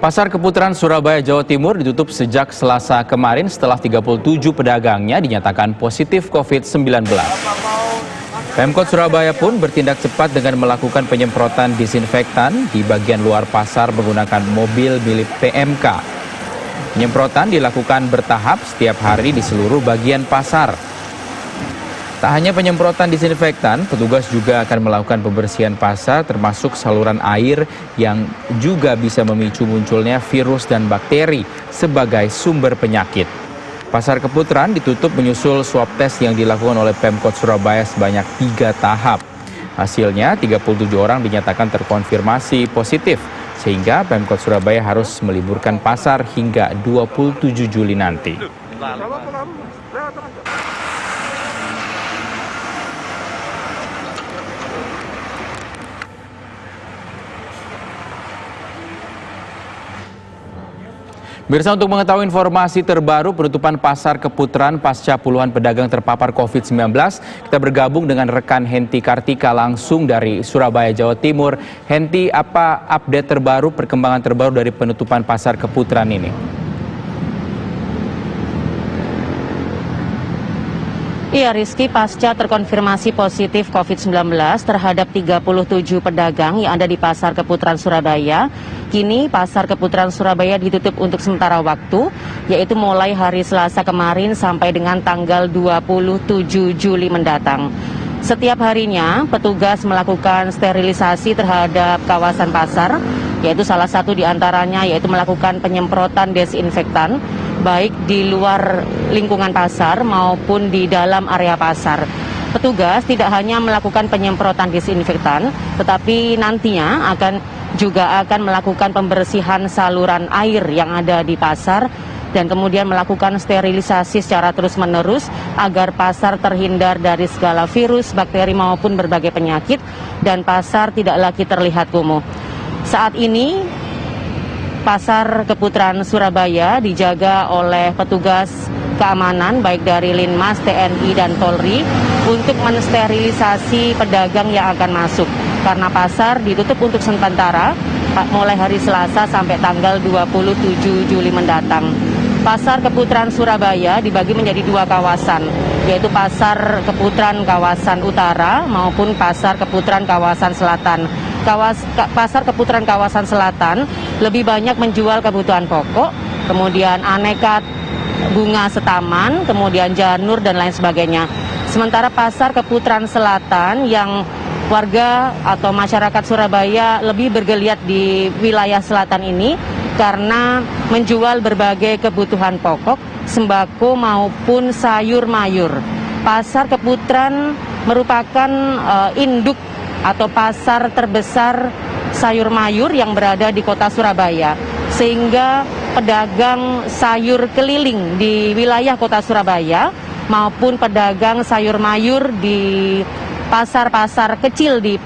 Pasar Keputaran Surabaya, Jawa Timur ditutup sejak Selasa kemarin setelah 37 pedagangnya dinyatakan positif COVID-19. Pemkot Surabaya pun bertindak cepat dengan melakukan penyemprotan disinfektan di bagian luar pasar menggunakan mobil milik PMK. Penyemprotan dilakukan bertahap setiap hari di seluruh bagian pasar. Tak hanya penyemprotan disinfektan, petugas juga akan melakukan pembersihan pasar termasuk saluran air yang juga bisa memicu munculnya virus dan bakteri sebagai sumber penyakit. Pasar Keputaran ditutup menyusul swab test yang dilakukan oleh Pemkot Surabaya sebanyak 3 tahap. Hasilnya 37 orang dinyatakan terkonfirmasi positif, sehingga Pemkot Surabaya harus meliburkan pasar hingga 27 Juli nanti. Mirsa, untuk mengetahui informasi terbaru penutupan Pasar Keputaran pasca puluhan pedagang terpapar COVID-19, kita bergabung dengan rekan Henti Kartika langsung dari Surabaya, Jawa Timur. Henti, apa update terbaru, perkembangan terbaru dari penutupan Pasar Keputaran ini? Iya Rizky, pasca terkonfirmasi positif COVID-19 terhadap 37 pedagang yang ada di Pasar Keputaran Surabaya, kini Pasar Keputaran Surabaya ditutup untuk sementara waktu, yaitu mulai hari Selasa kemarin sampai dengan tanggal 27 Juli mendatang. Setiap harinya petugas melakukan sterilisasi terhadap kawasan pasar, yaitu salah satu diantaranya yaitu melakukan penyemprotan desinfektan baik di luar lingkungan pasar maupun di dalam area pasar. Petugas tidak hanya melakukan penyemprotan disinfektan, tetapi nantinya juga akan melakukan pembersihan saluran air yang ada di pasar dan kemudian melakukan sterilisasi secara terus-menerus agar pasar terhindar dari segala virus, bakteri maupun berbagai penyakit dan pasar tidak lagi terlihat kumuh. Saat ini Pasar Keputaran Surabaya dijaga oleh petugas keamanan baik dari Linmas, TNI dan Polri untuk mensterilisasi pedagang yang akan masuk karena pasar ditutup untuk sementara mulai hari Selasa sampai tanggal 27 Juli mendatang. Pasar Keputaran Surabaya dibagi menjadi 2 kawasan, yaitu Pasar Keputaran kawasan utara maupun Pasar Keputaran kawasan selatan. Pasar Keputaran kawasan selatan lebih banyak menjual kebutuhan pokok, kemudian aneka bunga setaman, kemudian janur dan lain sebagainya. Sementara Pasar Keputaran selatan yang warga atau masyarakat Surabaya lebih bergeliat di wilayah selatan ini karena menjual berbagai kebutuhan pokok, sembako maupun sayur mayur. Pasar Keputaran merupakan induk atau pasar terbesar sayur mayur yang berada di kota Surabaya, sehingga pedagang sayur keliling di wilayah kota Surabaya maupun pedagang sayur mayur di pasar-pasar kecil di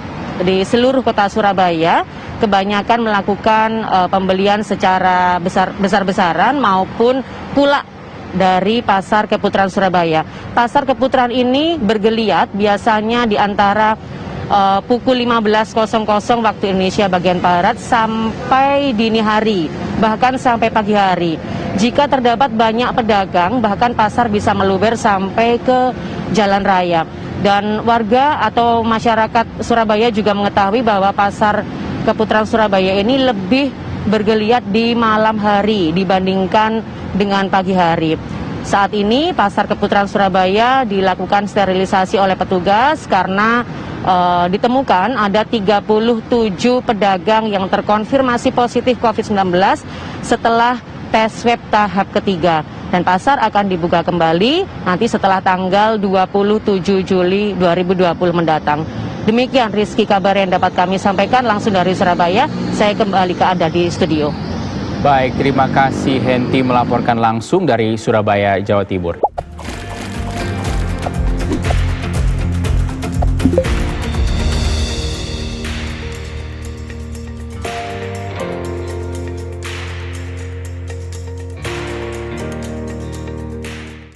seluruh kota Surabaya kebanyakan melakukan pembelian secara besar-besaran maupun pula dari Pasar Keputaran Surabaya. Pasar Keputaran ini bergeliat biasanya di antara pukul 15.00 waktu Indonesia bagian Barat sampai dini hari, bahkan sampai pagi hari. Jika terdapat banyak pedagang, bahkan pasar bisa meluber sampai ke jalan raya. Dan warga atau masyarakat Surabaya juga mengetahui bahwa Pasar Keputaran Surabaya ini lebih bergeliat di malam hari dibandingkan dengan pagi hari. Saat ini Pasar Keputaran Surabaya dilakukan sterilisasi oleh petugas karena ditemukan ada 37 pedagang yang terkonfirmasi positif COVID-19 setelah tes swab tahap ketiga. Dan pasar akan dibuka kembali nanti setelah tanggal 27 Juli 2020 mendatang. Demikian Rizky kabar yang dapat kami sampaikan langsung dari Surabaya. Saya kembali ke Anda di studio. Baik, terima kasih Henti melaporkan langsung dari Surabaya, Jawa Timur.